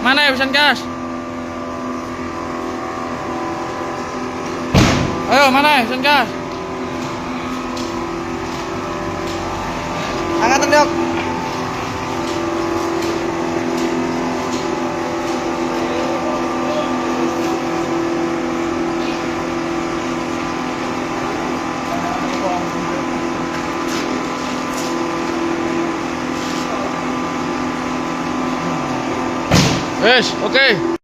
Mana ya pesan gas? Ayo mana ya pesan gas? Angkatan dok. Wes, oke.